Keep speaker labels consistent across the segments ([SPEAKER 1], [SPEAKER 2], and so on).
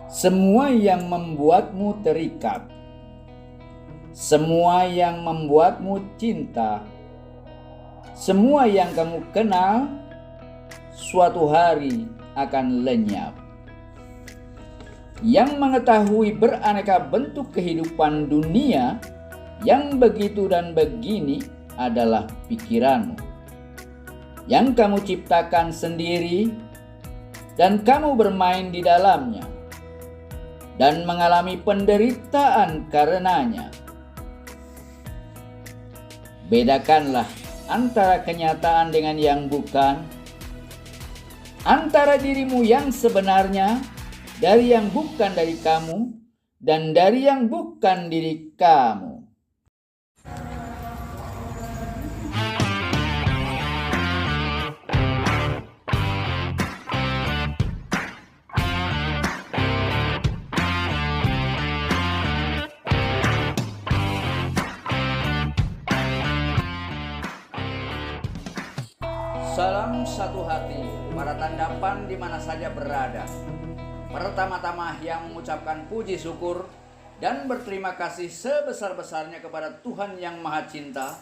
[SPEAKER 1] semua yang membuatmu terikat, semua yang membuatmu cinta, semua yang kamu kenal suatu hari akan lenyap. Yang mengetahui beraneka bentuk kehidupan dunia yang begitu dan begini adalah pikiranmu, yang kamu ciptakan sendiri dan kamu bermain di dalamnya dan mengalami penderitaan karenanya. Bedakanlah antara kenyataan dengan yang bukan, antara dirimu yang sebenarnya dari yang bukan dari kamu, dan dari yang bukan diri kamu. Salam satu hati, para tandapan di mana saja berada. Pertama-tama yang mengucapkan puji syukur dan berterima kasih sebesar-besarnya kepada Tuhan yang Maha Cinta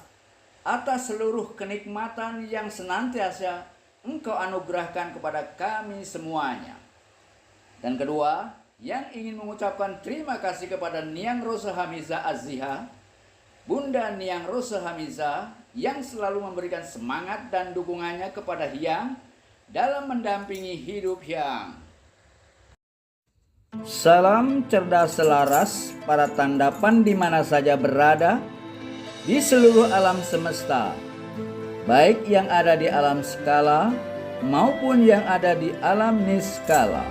[SPEAKER 1] atas seluruh kenikmatan yang senantiasa Engkau anugerahkan kepada kami semuanya. Dan kedua, yang ingin mengucapkan terima kasih kepada Niang Rosa Hamiza Aziha, Bunda Niang Rosa Hamiza, yang selalu memberikan semangat dan dukungannya kepada Hyang dalam mendampingi hidup Hyang. Salam cerdas selaras para tandapan di mana saja berada di seluruh alam semesta, baik yang ada di alam skala maupun yang ada di alam niskala.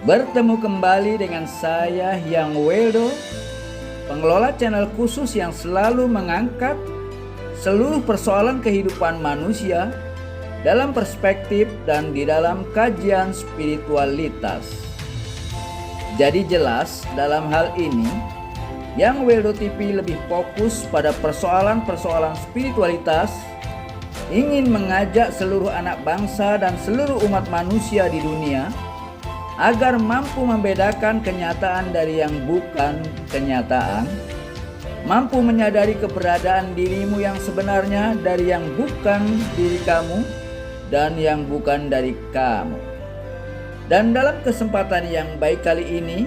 [SPEAKER 1] Bertemu kembali dengan saya Hyang Weldo, pengelola channel khusus yang selalu mengangkat seluruh persoalan kehidupan manusia dalam perspektif dan di dalam kajian spiritualitas. Jadi jelas dalam hal ini, Yang Weldo TV lebih fokus pada persoalan-persoalan spiritualitas, ingin mengajak seluruh anak bangsa dan seluruh umat manusia di dunia agar mampu membedakan kenyataan dari yang bukan kenyataan, mampu menyadari keberadaan dirimu yang sebenarnya dari yang bukan diri kamu dan yang bukan dari kamu. Dan dalam kesempatan yang baik kali ini,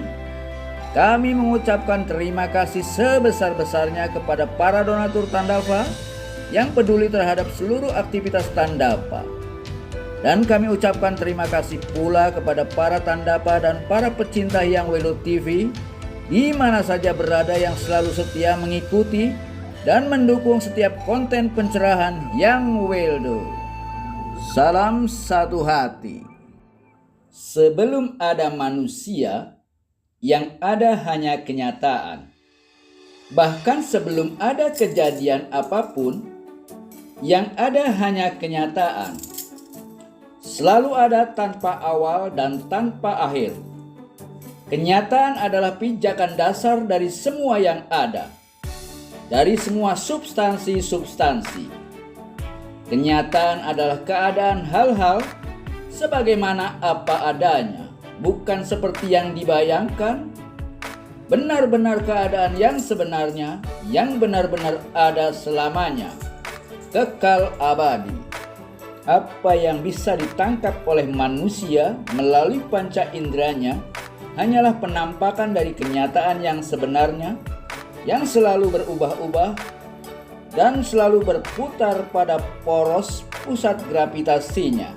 [SPEAKER 1] kami mengucapkan terima kasih sebesar-besarnya kepada para donatur Tandava yang peduli terhadap seluruh aktivitas Tandava. Dan kami ucapkan terima kasih pula kepada para Tandava dan para pecinta Hyang Weldo TV di mana saja berada yang selalu setia mengikuti dan mendukung setiap konten pencerahan Hyang Weldo. Salam satu hati. Sebelum ada manusia, yang ada hanya kenyataan. Bahkan sebelum ada kejadian apapun, yang ada hanya kenyataan. Selalu ada tanpa awal dan tanpa akhir. Kenyataan adalah pijakan dasar dari semua yang ada, dari semua substansi-substansi. Kenyataan adalah keadaan hal-hal sebagaimana apa adanya, bukan seperti yang dibayangkan. Benar-benar keadaan yang sebenarnya, yang benar-benar ada selamanya, kekal abadi. Apa yang bisa ditangkap oleh manusia melalui panca inderanya hanyalah penampakan dari kenyataan yang sebenarnya, yang selalu berubah-ubah dan selalu berputar pada poros pusat gravitasinya.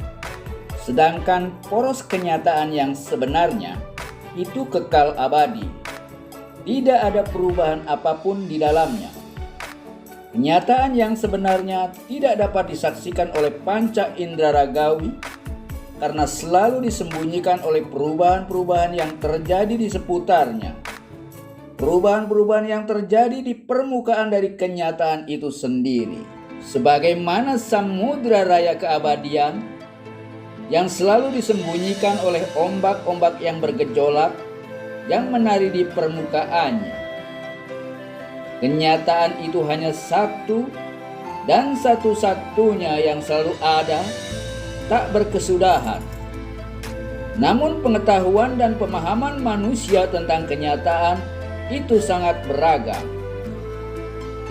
[SPEAKER 1] Sedangkan poros kenyataan yang sebenarnya itu kekal abadi. Tidak ada perubahan apapun di dalamnya. Kenyataan yang sebenarnya tidak dapat disaksikan oleh panca indera ragawi karena selalu disembunyikan oleh perubahan-perubahan yang terjadi di seputarnya. Perubahan-perubahan yang terjadi di permukaan dari kenyataan itu sendiri. Sebagaimana samudra raya keabadian yang selalu disembunyikan oleh ombak-ombak yang bergejolak yang menari di permukaannya. Kenyataan itu hanya satu dan satu-satunya yang selalu ada, tak berkesudahan. Namun pengetahuan dan pemahaman manusia tentang kenyataan itu sangat beragam.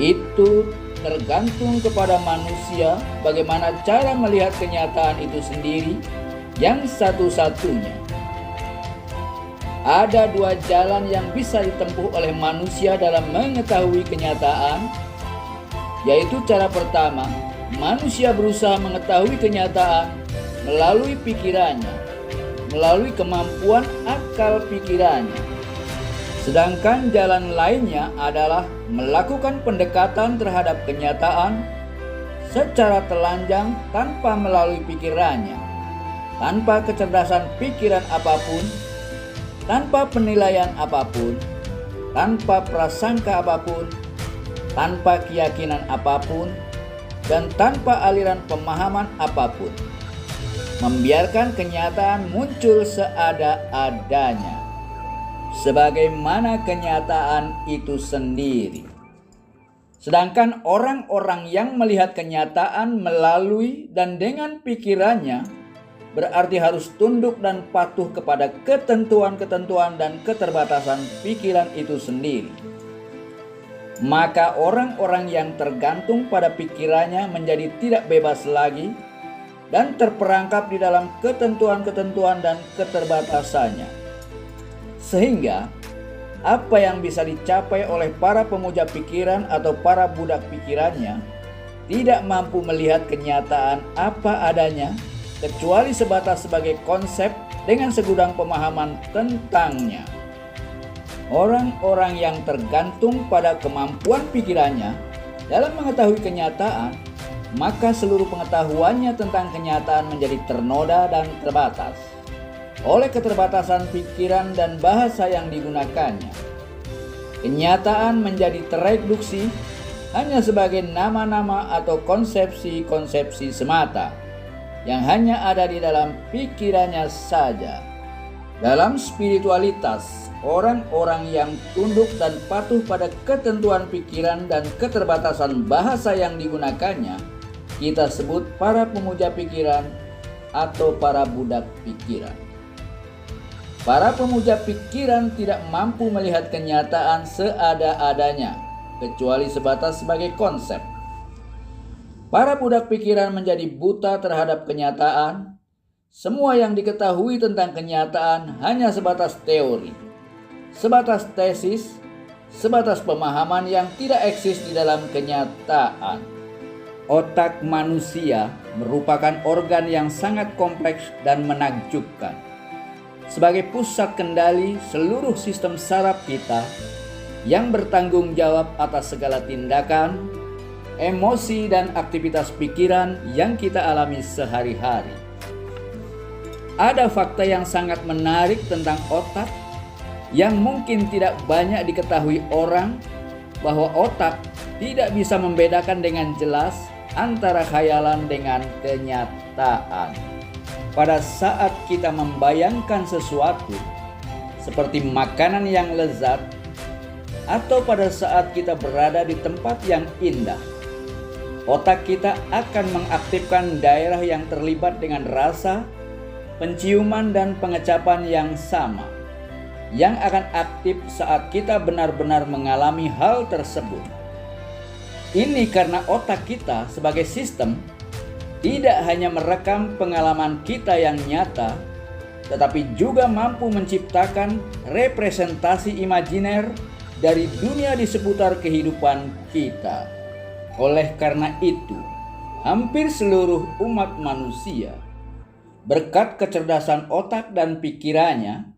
[SPEAKER 1] Itu tergantung kepada manusia bagaimana cara melihat kenyataan itu sendiri yang satu-satunya. Ada dua jalan yang bisa ditempuh oleh manusia dalam mengetahui kenyataan, yaitu cara pertama, manusia berusaha mengetahui kenyataan melalui pikirannya, melalui kemampuan akal pikirannya. Sedangkan jalan lainnya adalah melakukan pendekatan terhadap kenyataan secara telanjang tanpa melalui pikirannya, tanpa kecerdasan pikiran apapun, tanpa penilaian apapun, tanpa prasangka apapun, tanpa keyakinan apapun, dan tanpa aliran pemahaman apapun. Membiarkan kenyataan muncul seada-adanya, sebagaimana kenyataan itu sendiri. Sedangkan orang-orang yang melihat kenyataan melalui dan dengan pikirannya berarti harus tunduk dan patuh kepada ketentuan-ketentuan dan keterbatasan pikiran itu sendiri. Maka orang-orang yang tergantung pada pikirannya menjadi tidak bebas lagi dan terperangkap di dalam ketentuan-ketentuan dan keterbatasannya. Sehingga apa yang bisa dicapai oleh para pemuja pikiran atau para budak pikirannya tidak mampu melihat kenyataan apa adanya, kecuali sebatas sebagai konsep dengan segudang pemahaman tentangnya. Orang-orang yang tergantung pada kemampuan pikirannya dalam mengetahui kenyataan, maka seluruh pengetahuannya tentang kenyataan menjadi ternoda dan terbatas oleh keterbatasan pikiran dan bahasa yang digunakannya. Kenyataan menjadi tereduksi hanya sebagai nama-nama atau konsepsi-konsepsi semata yang hanya ada di dalam pikirannya saja. Dalam spiritualitas, orang-orang yang tunduk dan patuh pada ketentuan pikiran dan keterbatasan bahasa yang digunakannya, kita sebut para pemuja pikiran atau para budak pikiran. Para pemuja pikiran tidak mampu melihat kenyataan seada-adanya, kecuali sebatas sebagai konsep. Para budak pikiran menjadi buta terhadap kenyataan. Semua yang diketahui tentang kenyataan hanya sebatas teori, sebatas tesis, sebatas pemahaman yang tidak eksis di dalam kenyataan. Otak manusia merupakan organ yang sangat kompleks dan menakjubkan. Sebagai pusat kendali seluruh sistem saraf kita yang bertanggung jawab atas segala tindakan, emosi, dan aktivitas pikiran yang kita alami sehari-hari. Ada fakta yang sangat menarik tentang otak yang mungkin tidak banyak diketahui orang, bahwa otak tidak bisa membedakan dengan jelas antara khayalan dengan kenyataan. Pada saat kita membayangkan sesuatu seperti makanan yang lezat, atau pada saat kita berada di tempat yang indah, otak kita akan mengaktifkan daerah yang terlibat dengan rasa, penciuman, dan pengecapan yang sama, yang akan aktif saat kita benar-benar mengalami hal tersebut. Ini karena otak kita sebagai sistem tidak hanya merekam pengalaman kita yang nyata, tetapi juga mampu menciptakan representasi imajiner dari dunia di seputar kehidupan kita. Oleh karena itu, hampir seluruh umat manusia, berkat kecerdasan otak dan pikirannya,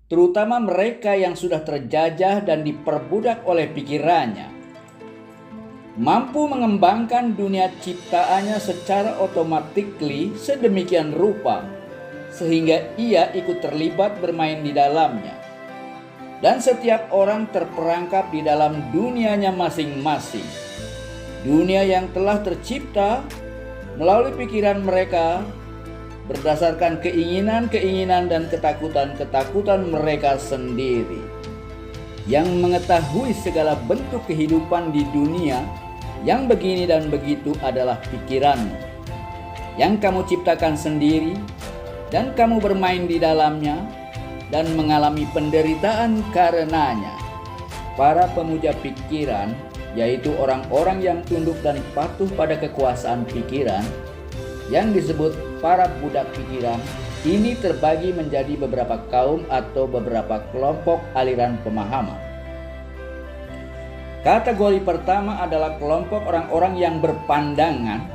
[SPEAKER 1] terutama mereka yang sudah terjajah dan diperbudak oleh pikirannya, mampu mengembangkan dunia ciptaannya secara otomatikly sedemikian rupa sehingga ia ikut terlibat bermain di dalamnya. Dan setiap orang terperangkap di dalam dunianya masing-masing. Dunia yang telah tercipta melalui pikiran mereka berdasarkan keinginan-keinginan dan ketakutan-ketakutan mereka sendiri. Yang mengetahui segala bentuk kehidupan di dunia yang begini dan begitu adalah pikiranmu, yang kamu ciptakan sendiri dan kamu bermain di dalamnya dan mengalami penderitaan karenanya. Para pemuja pikiran, yaitu orang-orang yang tunduk dan patuh pada kekuasaan pikiran, yang disebut para budak pikiran, ini terbagi menjadi beberapa kaum atau beberapa kelompok aliran pemahaman. Kategori pertama adalah kelompok orang-orang yang berpandangan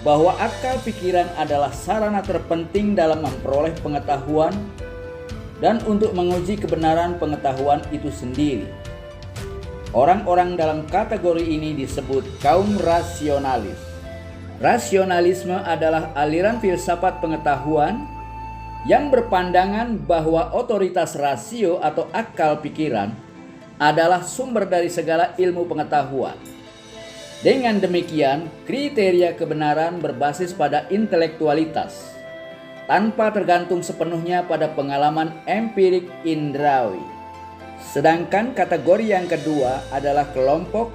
[SPEAKER 1] bahwa akal pikiran adalah sarana terpenting dalam memperoleh pengetahuan dan untuk menguji kebenaran pengetahuan itu sendiri. Orang-orang dalam kategori ini disebut kaum rasionalis. Rasionalisme adalah aliran filsafat pengetahuan yang berpandangan bahwa otoritas rasio atau akal pikiran adalah sumber dari segala ilmu pengetahuan. Dengan demikian, kriteria kebenaran berbasis pada intelektualitas, tanpa tergantung sepenuhnya pada pengalaman empirik indrawi. Sedangkan kategori yang kedua adalah kelompok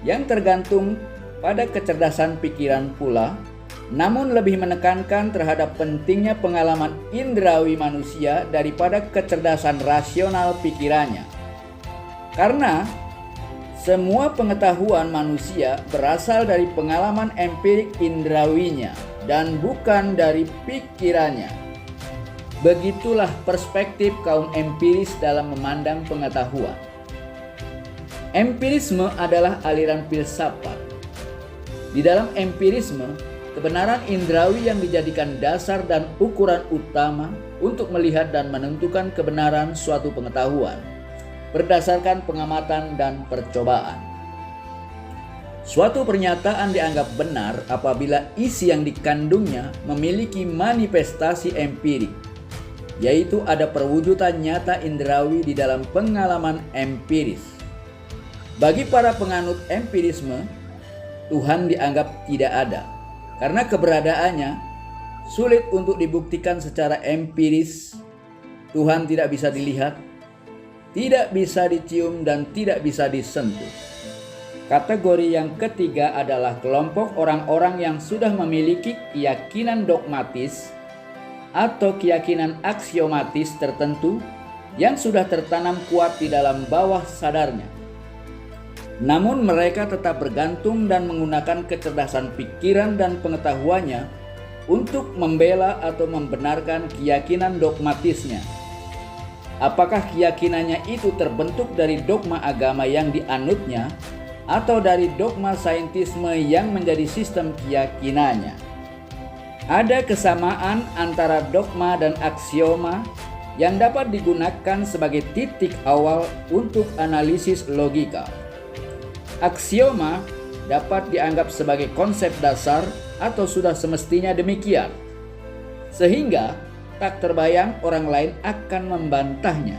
[SPEAKER 1] yang tergantung pada kecerdasan pikiran pula, namun lebih menekankan terhadap pentingnya pengalaman indrawi manusia daripada kecerdasan rasional pikirannya. Karena semua pengetahuan manusia berasal dari pengalaman empirik indrawinya dan bukan dari pikirannya. Begitulah perspektif kaum empiris dalam memandang pengetahuan. Empirisme adalah aliran filsafat. Di dalam empirisme, kebenaran indrawi yang dijadikan dasar dan ukuran utama untuk melihat dan menentukan kebenaran suatu pengetahuan berdasarkan pengamatan dan percobaan. Suatu pernyataan dianggap benar apabila isi yang dikandungnya memiliki manifestasi empirik, yaitu ada perwujudan nyata indrawi di dalam pengalaman empiris. Bagi para penganut empirisme, Tuhan dianggap tidak ada, karena keberadaannya sulit untuk dibuktikan secara empiris. Tuhan tidak bisa dilihat, tidak bisa dicium, dan tidak bisa disentuh. Kategori yang ketiga adalah kelompok orang-orang yang sudah memiliki keyakinan dogmatis atau keyakinan aksiomatis tertentu yang sudah tertanam kuat di dalam bawah sadarnya. Namun mereka tetap bergantung dan menggunakan kecerdasan pikiran dan pengetahuannya untuk membela atau membenarkan keyakinan dogmatisnya. Apakah keyakinannya itu terbentuk dari dogma agama yang dianutnya atau dari dogma saintisme yang menjadi sistem keyakinannya? Ada kesamaan antara dogma dan aksioma yang dapat digunakan sebagai titik awal untuk analisis logika. Aksioma dapat dianggap sebagai konsep dasar atau sudah semestinya demikian, sehingga tak terbayang orang lain akan membantahnya.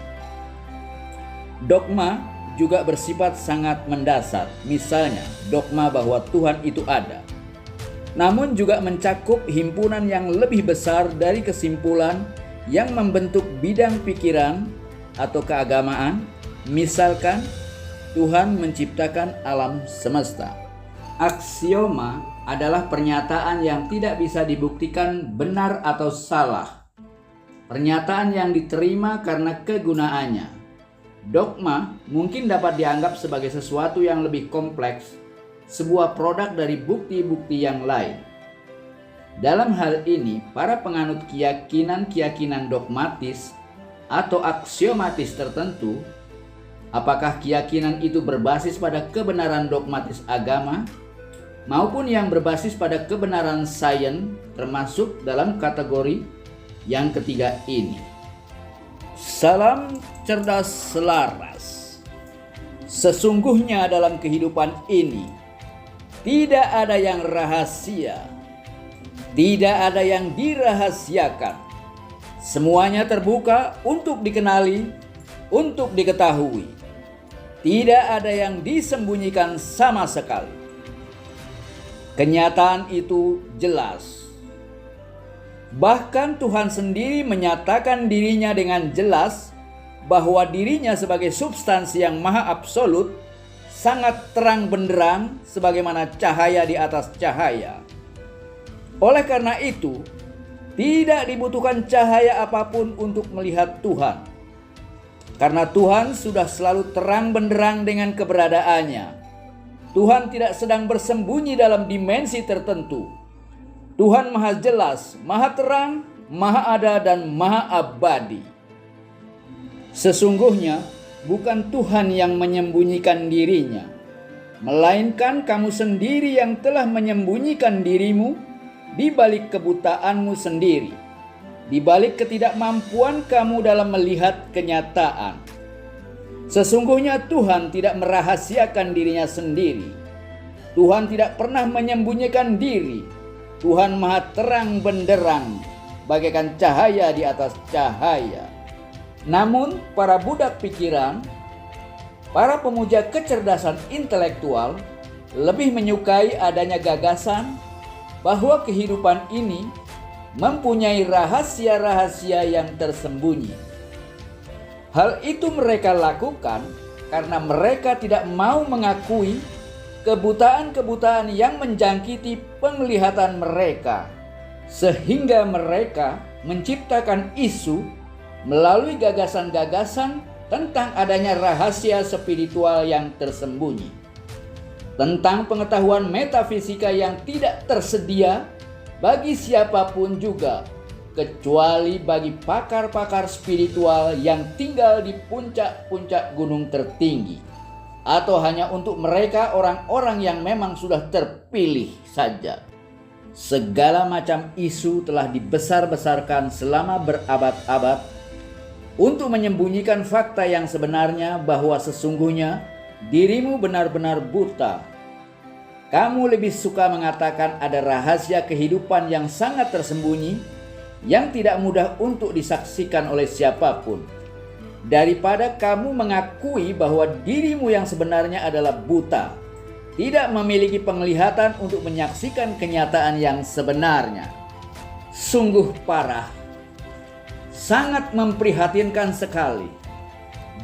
[SPEAKER 1] Dogma juga bersifat sangat mendasar, misalnya dogma bahwa Tuhan itu ada. Namun juga mencakup himpunan yang lebih besar dari kesimpulan yang membentuk bidang pikiran atau keagamaan, misalkan Tuhan menciptakan alam semesta. Aksioma adalah pernyataan yang tidak bisa dibuktikan benar atau salah. Pernyataan yang diterima karena kegunaannya. Dogma mungkin dapat dianggap sebagai sesuatu yang lebih kompleks, sebuah produk dari bukti-bukti yang lain. Dalam hal ini, para penganut keyakinan dogmatis atau aksiomatis tertentu, apakah keyakinan itu berbasis pada kebenaran dogmatis agama maupun yang berbasis pada kebenaran sains, termasuk dalam kategori yang ketiga ini. Salam cerdas selaras. Sesungguhnya dalam kehidupan ini tidak ada yang rahasia, tidak ada yang dirahasiakan. Semuanya terbuka untuk dikenali, untuk diketahui. Tidak ada yang disembunyikan sama sekali. Kenyataan itu jelas. Bahkan Tuhan sendiri menyatakan dirinya dengan jelas bahwa dirinya sebagai substansi yang maha absolut sangat terang benderang sebagaimana cahaya di atas cahaya. Oleh karena itu, Tidak dibutuhkan cahaya apapun untuk melihat Tuhan, karena Tuhan sudah selalu terang benderang dengan keberadaannya. Tuhan tidak sedang bersembunyi dalam dimensi tertentu. Tuhan maha jelas, maha terang, maha ada, dan maha abadi. Sesungguhnya bukan Tuhan yang menyembunyikan dirinya, melainkan kamu sendiri yang telah menyembunyikan dirimu di balik kebutaanmu sendiri, di balik ketidakmampuan kamu dalam melihat kenyataan. Sesungguhnya Tuhan tidak merahasiakan dirinya sendiri. Tuhan tidak pernah menyembunyikan diri. Tuhan maha terang benderang, bagaikan cahaya di atas cahaya. Namun para budak pikiran, para pemuja kecerdasan intelektual lebih menyukai adanya gagasan bahwa kehidupan ini mempunyai rahasia-rahasia yang tersembunyi. Hal itu mereka lakukan karena mereka tidak mau mengakui kebutaan-kebutaan yang menjangkiti penglihatan mereka, sehingga mereka menciptakan isu melalui gagasan-gagasan tentang adanya rahasia spiritual yang tersembunyi, tentang pengetahuan metafisika yang tidak tersedia bagi siapapun juga, kecuali bagi pakar-pakar spiritual yang tinggal di puncak-puncak gunung tertinggi, atau hanya untuk mereka orang-orang yang memang sudah terpilih saja. Segala macam isu telah dibesar-besarkan selama berabad-abad untuk menyembunyikan fakta yang sebenarnya, bahwa sesungguhnya dirimu benar-benar buta. Kamu lebih suka mengatakan ada rahasia kehidupan yang sangat tersembunyi, yang tidak mudah untuk disaksikan oleh siapapun, daripada kamu mengakui bahwa dirimu yang sebenarnya adalah buta, tidak memiliki penglihatan untuk menyaksikan kenyataan yang sebenarnya. Sungguh parah, sangat memprihatinkan sekali.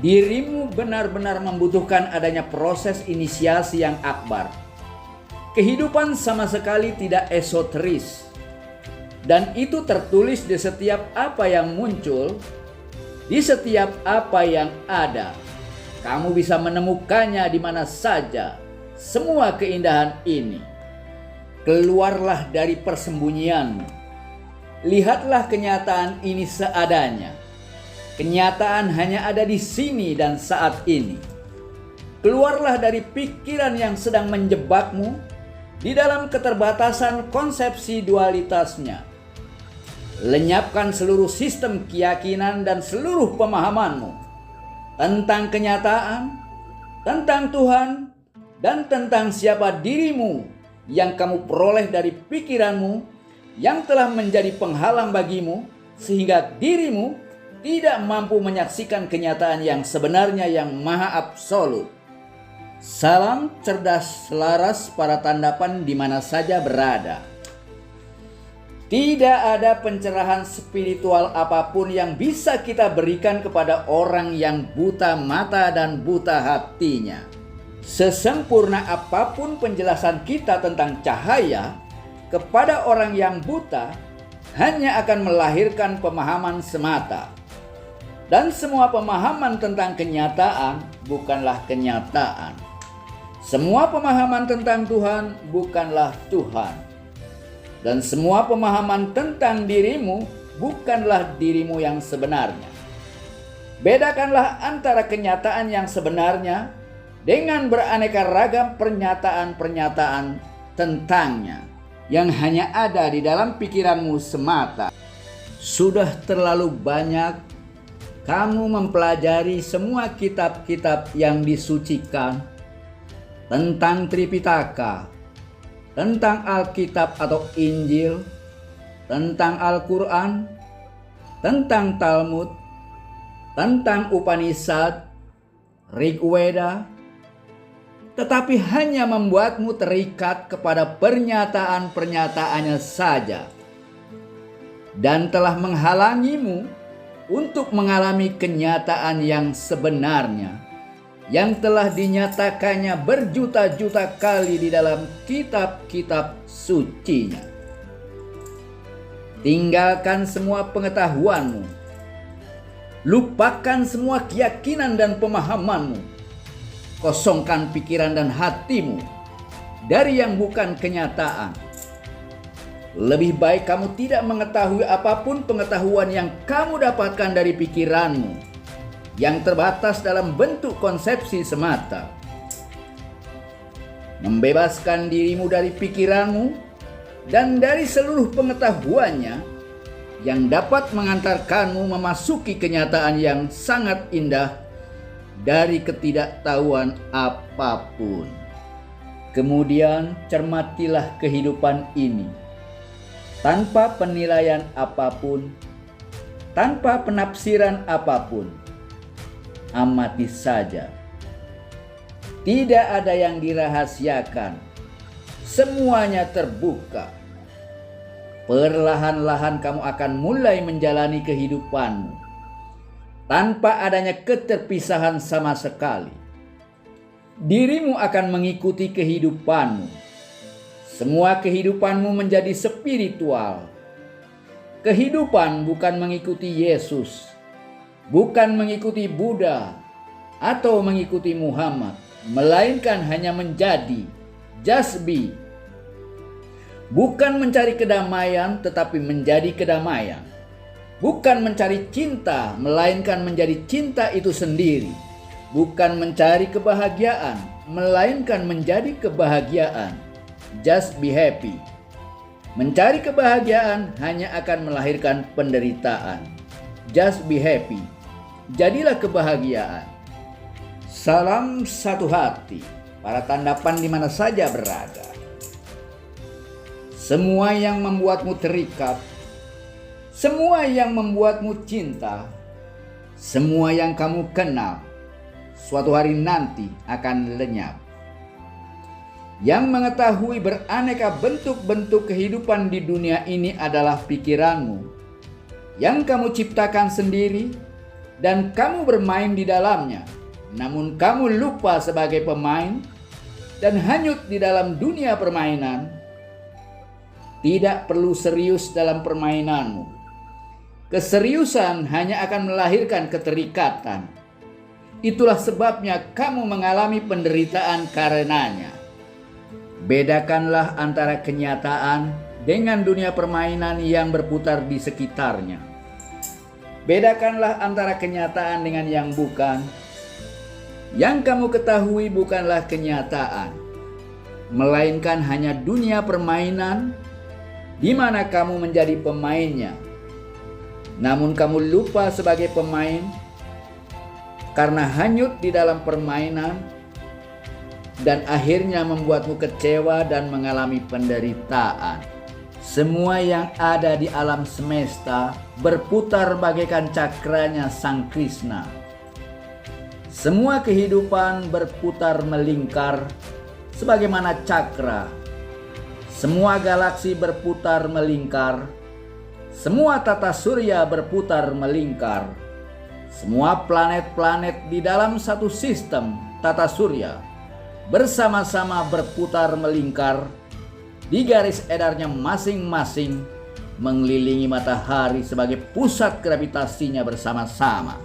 [SPEAKER 1] Dirimu benar-benar membutuhkan adanya proses inisiasi yang akbar. Kehidupan sama sekali tidak esoteris, dan itu tertulis di setiap apa yang muncul, di setiap apa yang ada. Kamu bisa menemukannya di mana saja. Semua keindahan ini. Keluarlah dari persembunyianmu. Lihatlah kenyataan ini seadanya. Kenyataan hanya ada di sini dan saat ini. Keluarlah dari pikiran yang sedang menjebakmu di dalam keterbatasan konsepsi dualitasnya. Lenyapkan seluruh sistem keyakinan dan seluruh pemahamanmu tentang kenyataan, tentang Tuhan, dan tentang siapa dirimu yang kamu peroleh dari pikiranmu yang telah menjadi penghalang bagimu, sehingga dirimu tidak mampu menyaksikan kenyataan yang sebenarnya yang maha absolut. Salam cerdas selaras para tandapan di mana saja berada. Tidak ada pencerahan spiritual apapun yang bisa kita berikan kepada orang yang buta mata dan buta hatinya. Sesempurna apapun penjelasan kita tentang cahaya kepada orang yang buta, hanya akan melahirkan pemahaman semata. Dan semua pemahaman tentang kenyataan bukanlah kenyataan. Semua pemahaman tentang Tuhan bukanlah Tuhan. Dan semua pemahaman tentang dirimu bukanlah dirimu yang sebenarnya. Bedakanlah antara kenyataan yang sebenarnya dengan beraneka ragam pernyataan-pernyataan tentangnya yang hanya ada di dalam pikiranmu semata. Sudah terlalu banyak kamu mempelajari semua kitab-kitab yang disucikan tentang Tripitaka, tentang Alkitab atau Injil, tentang Al-Quran, tentang Talmud, tentang Upanishad, Rigveda, tetapi hanya membuatmu terikat kepada pernyataan-pernyataannya saja, dan telah menghalangimu untuk mengalami kenyataan yang sebenarnya, yang telah dinyatakannya berjuta-juta kali di dalam kitab-kitab sucinya. Tinggalkan semua pengetahuanmu. Lupakan semua keyakinan dan pemahamanmu. Kosongkan pikiran dan hatimu dari yang bukan kenyataan. Lebih baik kamu tidak mengetahui apapun pengetahuan yang kamu dapatkan dari pikiranmu, yang terbatas dalam bentuk konsepsi semata. Membebaskan dirimu dari pikiranmu dan dari seluruh pengetahuannya yang dapat mengantarkanmu memasuki kenyataan yang sangat indah dari ketidaktahuan apapun. Kemudian cermatilah kehidupan ini tanpa penilaian apapun, tanpa penafsiran apapun. Amati saja. Tidak ada yang dirahasiakan. Semuanya terbuka. Perlahan-lahan kamu akan mulai menjalani kehidupanmu tanpa adanya keterpisahan sama sekali. Dirimu akan mengikuti kehidupanmu. Semua kehidupanmu menjadi spiritual. Kehidupan bukan mengikuti Yesus, bukan mengikuti Buddha atau mengikuti Muhammad, melainkan hanya menjadi, just be. Bukan mencari kedamaian, tetapi menjadi kedamaian. Bukan mencari cinta, melainkan menjadi cinta itu sendiri. Bukan mencari kebahagiaan, melainkan menjadi kebahagiaan. Just be happy. Mencari kebahagiaan hanya akan melahirkan penderitaan. Just be happy. Jadilah kebahagiaan. Salam satu hati para tandapan di mana saja berada. Semua yang membuatmu terikat, semua yang membuatmu cinta, semua yang kamu kenal, suatu hari nanti akan lenyap. Yang mengetahui beraneka bentuk-bentuk kehidupan di dunia ini adalah pikiranmu, yang kamu ciptakan sendiri dan kamu bermain di dalamnya. Namun kamu lupa sebagai pemain dan hanyut di dalam dunia permainan. Tidak perlu serius dalam permainanmu. Keseriusan hanya akan melahirkan keterikatan. Itulah sebabnya kamu mengalami penderitaan karenanya. Bedakanlah antara kenyataan dengan dunia permainan yang berputar di sekitarnya. Bedakanlah antara kenyataan dengan yang bukan. Yang kamu ketahui bukanlah kenyataan, melainkan hanya dunia permainan di mana kamu menjadi pemainnya. Namun kamu lupa sebagai pemain karena hanyut di dalam permainan dan akhirnya membuatmu kecewa dan mengalami penderitaan. Semua yang ada di alam semesta berputar bagaikan cakranya Sang Krishna. Semua kehidupan berputar melingkar sebagaimana cakra. Semua galaksi berputar melingkar. Semua tata surya berputar melingkar. Semua planet-planet di dalam satu sistem tata surya bersama-sama berputar melingkar di garis edarnya masing-masing, mengelilingi matahari sebagai pusat gravitasinya bersama-sama.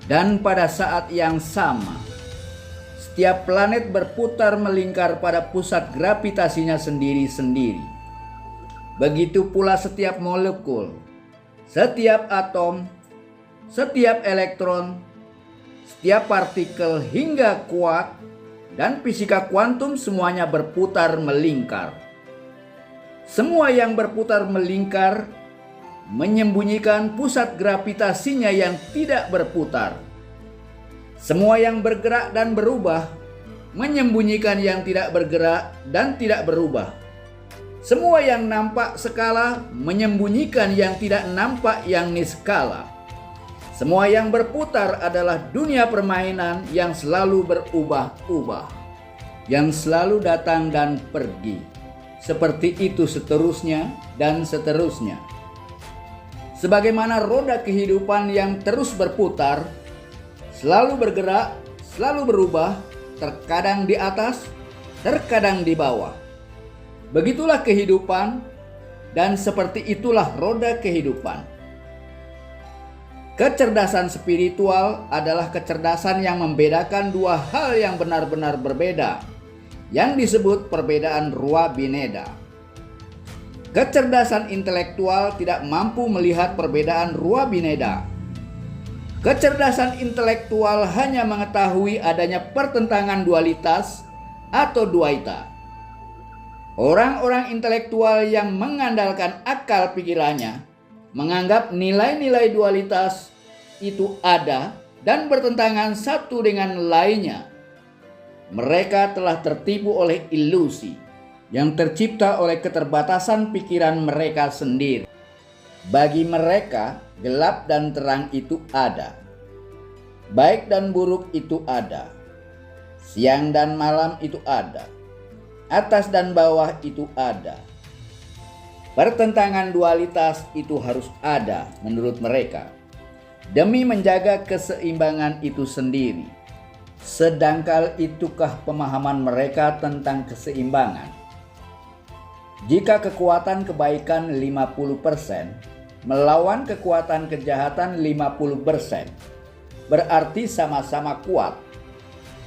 [SPEAKER 1] Dan pada saat yang sama, setiap planet berputar melingkar pada pusat gravitasinya sendiri-sendiri. Begitu pula setiap molekul, setiap atom, setiap elektron, setiap partikel hingga kuark dan fisika kuantum semuanya berputar melingkar. Semua yang berputar melingkar menyembunyikan pusat gravitasinya yang tidak berputar. Semua yang bergerak dan berubah menyembunyikan yang tidak bergerak dan tidak berubah. Semua yang nampak skala menyembunyikan yang tidak nampak yang niskala. Semua yang berputar adalah dunia permainan yang selalu berubah-ubah, yang selalu datang dan pergi. Seperti itu seterusnya dan seterusnya. Sebagaimana roda kehidupan yang terus berputar, selalu bergerak, selalu berubah, terkadang di atas, terkadang di bawah. Begitulah kehidupan dan seperti itulah roda kehidupan. Kecerdasan spiritual adalah kecerdasan yang membedakan dua hal yang benar-benar berbeda, yang disebut perbedaan Rua Bineda. Kecerdasan intelektual tidak mampu melihat perbedaan Rua Bineda. Kecerdasan intelektual hanya mengetahui adanya pertentangan dualitas atau duaita. Orang-orang intelektual yang mengandalkan akal pikirannya menganggap nilai-nilai dualitas itu ada dan bertentangan satu dengan lainnya. Mereka telah tertipu oleh ilusi yang tercipta oleh keterbatasan pikiran mereka sendiri. Bagi mereka, gelap dan terang itu ada. Baik dan buruk itu ada. Siang dan malam itu ada. Atas dan bawah itu ada. Pertentangan dualitas itu harus ada menurut mereka, demi menjaga keseimbangan itu sendiri. Sedangkal itukah pemahaman mereka tentang keseimbangan? Jika kekuatan kebaikan 50% melawan kekuatan kejahatan 50%, berarti sama-sama kuat.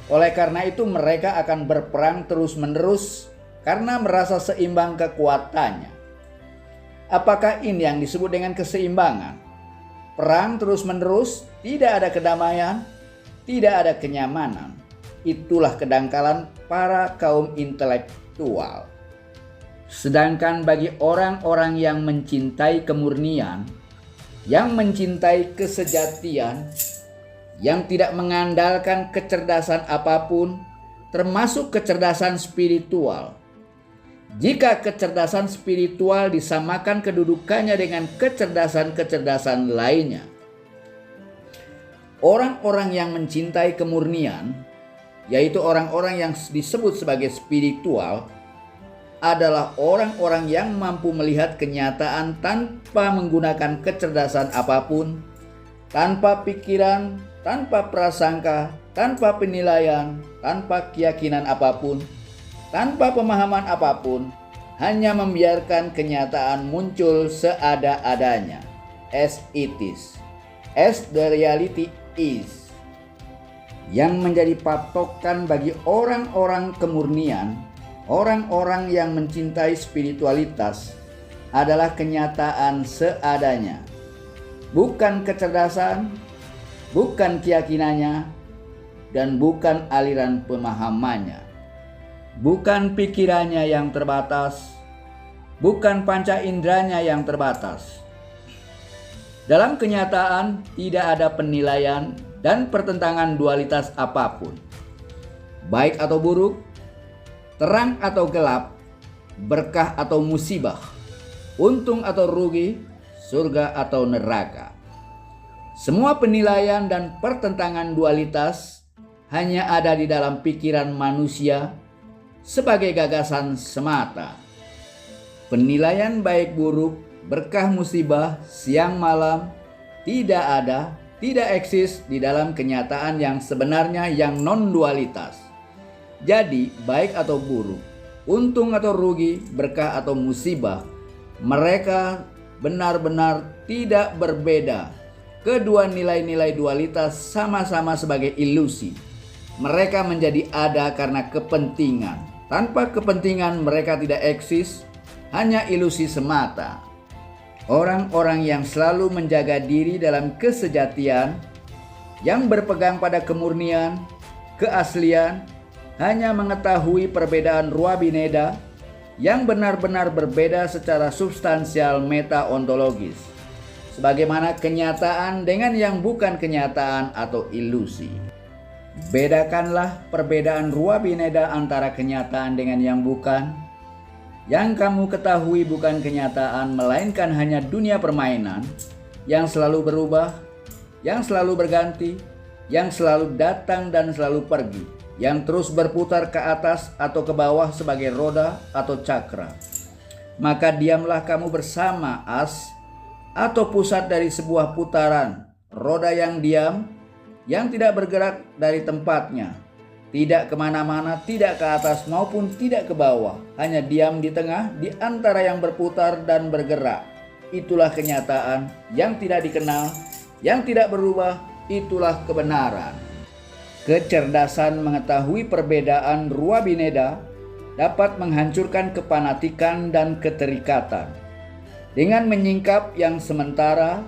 [SPEAKER 1] Oleh karena itu mereka akan berperang terus-menerus karena merasa seimbang kekuatannya. Apakah ini yang disebut dengan keseimbangan? Perang terus-menerus, tidak ada kedamaian, tidak ada kenyamanan. Itulah kedangkalan para kaum intelektual. Sedangkan bagi orang-orang yang mencintai kemurnian, yang mencintai kesejatian, yang tidak mengandalkan kecerdasan apapun, termasuk kecerdasan spiritual. Jika kecerdasan spiritual disamakan kedudukannya dengan kecerdasan-kecerdasan lainnya, orang-orang yang mencintai kemurnian, yaitu orang-orang yang disebut sebagai spiritual, adalah orang-orang yang mampu melihat kenyataan tanpa menggunakan kecerdasan apapun, tanpa pikiran, tanpa prasangka, tanpa penilaian, tanpa keyakinan apapun, tanpa pemahaman apapun, hanya membiarkan kenyataan muncul seada-adanya, as it is, as the reality is. Yang menjadi patokan bagi orang-orang kemurnian, orang-orang yang mencintai spiritualitas, adalah kenyataan seadanya, bukan kecerdasan, bukan keyakinannya, dan bukan aliran pemahamannya, bukan pikirannya yang terbatas, bukan panca inderanya yang terbatas. Dalam kenyataan tidak ada penilaian dan pertentangan dualitas apapun, baik atau buruk, terang atau gelap, berkah atau musibah, untung atau rugi, surga atau neraka. Semua penilaian dan pertentangan dualitas hanya ada di dalam pikiran manusia sebagai gagasan semata. Penilaian baik buruk, berkah musibah, siang malam tidak ada, tidak eksis di dalam kenyataan yang sebenarnya yang non-dualitas. Jadi baik atau buruk, untung atau rugi, berkah atau musibah, mereka benar-benar tidak berbeda. Kedua nilai-nilai dualitas sama-sama sebagai ilusi. Mereka menjadi ada karena kepentingan. Tanpa kepentingan mereka tidak eksis, hanya ilusi semata. Orang-orang yang selalu menjaga diri dalam kesejatian, yang berpegang pada kemurnian, keaslian, hanya mengetahui perbedaan Rua Bineda yang benar-benar berbeda secara substansial meta-ontologis, sebagaimana kenyataan dengan yang bukan kenyataan atau ilusi. Bedakanlah perbedaan Rua Bineda antara kenyataan dengan yang bukan. Yang kamu ketahui bukan kenyataan, melainkan hanya dunia permainan yang selalu berubah, yang selalu berganti, yang selalu datang dan selalu pergi, yang terus berputar ke atas atau ke bawah sebagai roda atau cakra. Maka diamlah kamu bersama as atau pusat dari sebuah putaran, roda yang diam, yang tidak bergerak dari tempatnya, Tidak kemana-mana, tidak ke atas maupun tidak ke bawah, hanya diam di tengah, di antara yang berputar dan bergerak. Itulah kenyataan yang tidak dikenal, yang tidak berubah, itulah kebenaran. Kecerdasan mengetahui perbedaan Rua Bineda dapat menghancurkan kefanatikan dan keterikatan. Dengan menyingkap yang sementara,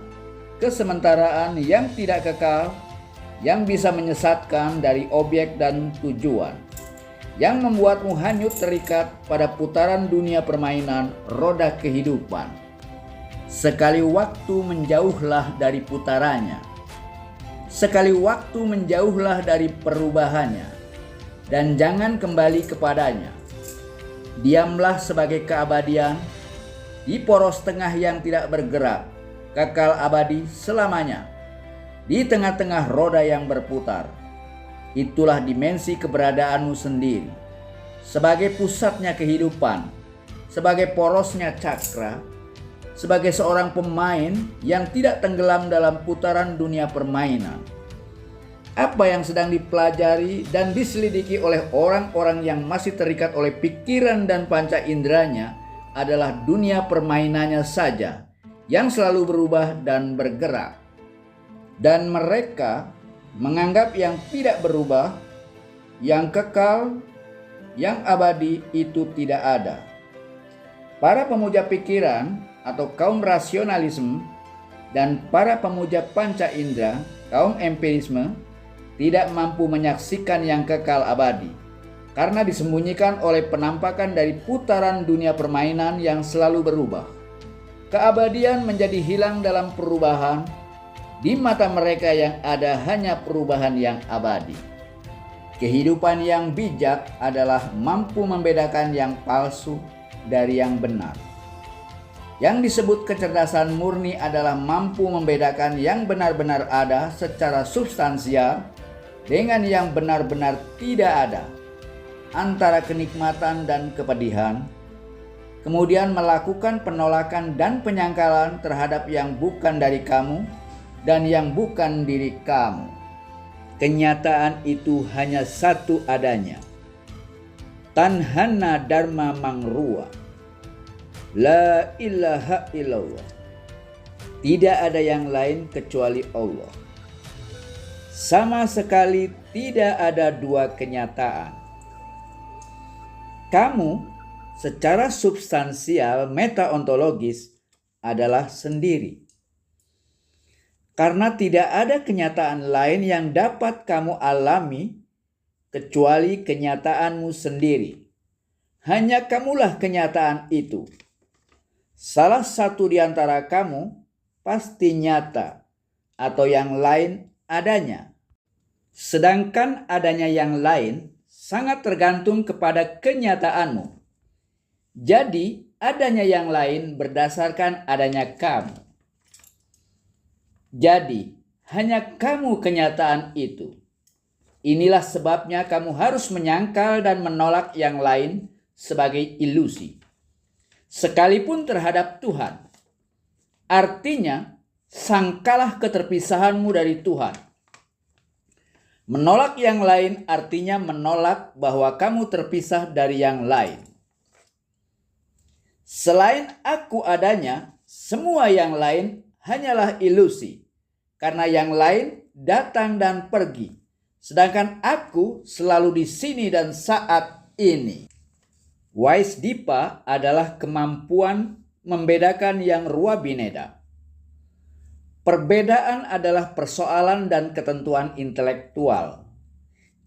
[SPEAKER 1] kesementaraan yang tidak kekal, yang bisa menyesatkan dari objek dan tujuan, yang membuatmu hanyut terikat pada putaran dunia permainan roda kehidupan. Sekali waktu menjauhlah dari putarannya, sekali waktu menjauhlah dari perubahannya, dan jangan kembali kepadanya. Diamlah sebagai keabadian di poros tengah yang tidak bergerak, kekal abadi selamanya. Di tengah-tengah roda yang berputar, itulah dimensi keberadaanmu sendiri. Sebagai pusatnya kehidupan, sebagai porosnya cakra, sebagai seorang pemain yang tidak tenggelam dalam putaran dunia permainan. Apa yang sedang dipelajari dan diselidiki oleh orang-orang yang masih terikat oleh pikiran dan panca inderanya adalah dunia permainannya saja, yang selalu berubah dan bergerak. Dan mereka menganggap yang tidak berubah, yang kekal, yang abadi itu tidak ada. Para pemuja pikiran atau kaum rasionalisme dan para pemuja panca indera, kaum empirisme, tidak mampu menyaksikan yang kekal abadi karena disembunyikan oleh penampakan dari putaran dunia permainan yang selalu berubah. Keabadian menjadi hilang dalam perubahan. Di mata mereka yang ada hanya perubahan yang abadi. Kehidupan yang bijak adalah mampu membedakan yang palsu dari yang benar. Yang disebut kecerdasan murni adalah mampu membedakan yang benar-benar ada secara substansial dengan yang benar-benar tidak ada, antara kenikmatan dan kepedihan, kemudian melakukan penolakan dan penyangkalan terhadap yang bukan dari kamu dan yang bukan diri kamu. Kenyataan itu hanya satu adanya. Tanhana Dharma Mangrua. La ilaha illallah. Tidak ada yang lain kecuali Allah. Sama sekali tidak ada dua kenyataan. Kamu secara substansial metaontologis adalah sendiri. Karena tidak ada kenyataan lain yang dapat kamu alami kecuali kenyataanmu sendiri. Hanya kamulah kenyataan itu. Salah satu di antara kamu pasti nyata atau yang lain adanya. Sedangkan adanya yang lain sangat tergantung kepada kenyataanmu. Jadi adanya yang lain berdasarkan adanya kamu. Jadi, hanya kamu kenyataan itu. Inilah sebabnya kamu harus menyangkal dan menolak yang lain sebagai ilusi. Sekalipun terhadap Tuhan. Artinya, sangkalah keterpisahanmu dari Tuhan. Menolak yang lain artinya menolak bahwa kamu terpisah dari yang lain. Selain aku adanya, semua yang lain hanyalah ilusi, karena yang lain datang dan pergi, sedangkan aku selalu di sini dan saat ini. Vaisdipa adalah kemampuan membedakan yang Rua Bineda. Perbedaan adalah persoalan dan ketentuan intelektual.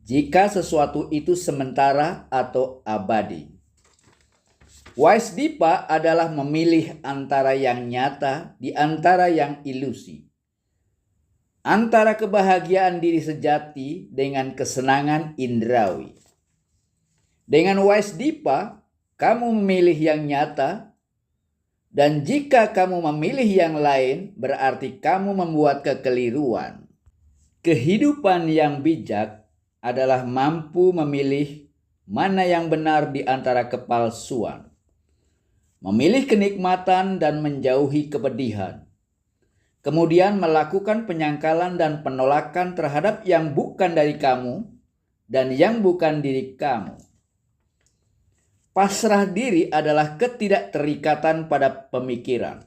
[SPEAKER 1] Jika sesuatu itu sementara atau abadi. Vaisdipa adalah memilih antara yang nyata di antara yang ilusi. Antara kebahagiaan diri sejati dengan kesenangan indrawi. Dengan Vaisdipa, kamu memilih yang nyata, dan jika kamu memilih yang lain, berarti kamu membuat kekeliruan. Kehidupan yang bijak adalah mampu memilih mana yang benar di antara kepalsuan. Memilih kenikmatan dan menjauhi kepedihan. Kemudian melakukan penyangkalan dan penolakan terhadap yang bukan dari kamu dan yang bukan diri kamu. Pasrah diri adalah ketidakterikatan pada pemikiran.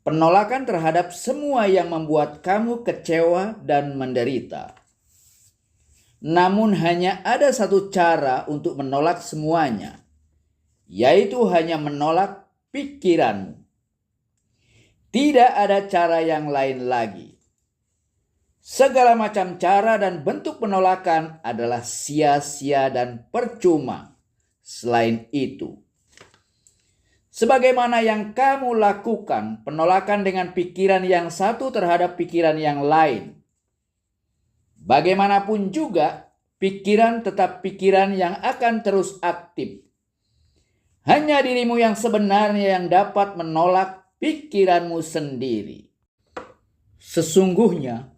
[SPEAKER 1] Penolakan terhadap semua yang membuat kamu kecewa dan menderita. Namun hanya ada satu cara untuk menolak semuanya, yaitu hanya menolak pikiranmu. Tidak ada cara yang lain lagi. Segala macam cara dan bentuk penolakan adalah sia-sia dan percuma. Selain itu, sebagaimana yang kamu lakukan, penolakan dengan pikiran yang satu terhadap pikiran yang lain, bagaimanapun juga, pikiran tetap pikiran yang akan terus aktif. Hanya dirimu yang sebenarnya yang dapat menolak pikiranmu sendiri. Sesungguhnya,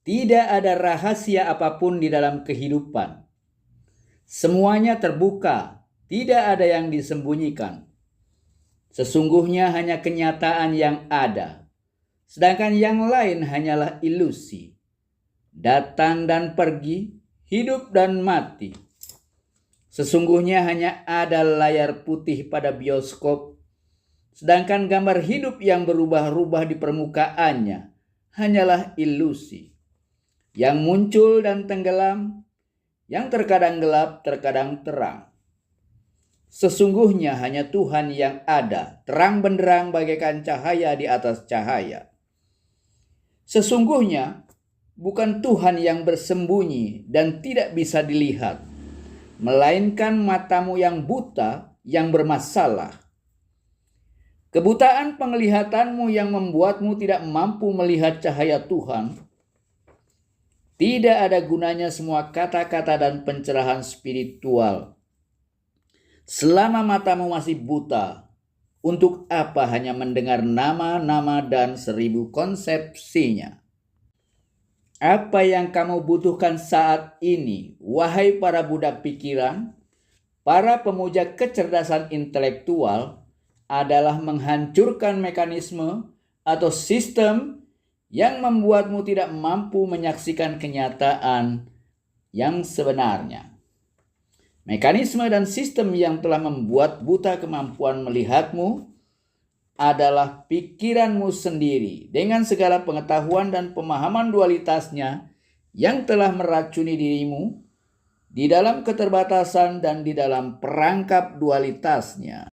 [SPEAKER 1] tidak ada rahasia apapun di dalam kehidupan. Semuanya terbuka, tidak ada yang disembunyikan. Sesungguhnya hanya kenyataan yang ada, sedangkan yang lain hanyalah ilusi. Datang dan pergi, hidup dan mati. Sesungguhnya hanya ada layar putih pada bioskop, sedangkan gambar hidup yang berubah-ubah di permukaannya hanyalah ilusi, yang muncul dan tenggelam, yang terkadang gelap, terkadang terang. Sesungguhnya hanya Tuhan yang ada, terang benderang bagaikan cahaya di atas cahaya. Sesungguhnya bukan Tuhan yang bersembunyi dan tidak bisa dilihat, melainkan matamu yang buta yang bermasalah. Kebutaan penglihatanmu yang membuatmu tidak mampu melihat cahaya Tuhan. Tidak ada gunanya semua kata-kata dan pencerahan spiritual. Selama matamu masih buta, untuk apa hanya mendengar nama-nama dan 1000 konsepsinya? Apa yang kamu butuhkan saat ini, wahai para budak pikiran, para pemuja kecerdasan intelektual, adalah menghancurkan mekanisme atau sistem yang membuatmu tidak mampu menyaksikan kenyataan yang sebenarnya. Mekanisme dan sistem yang telah membuat buta kemampuan melihatmu adalah pikiranmu sendiri dengan segala pengetahuan dan pemahaman dualitasnya yang telah meracuni dirimu di dalam keterbatasan dan di dalam perangkap dualitasnya.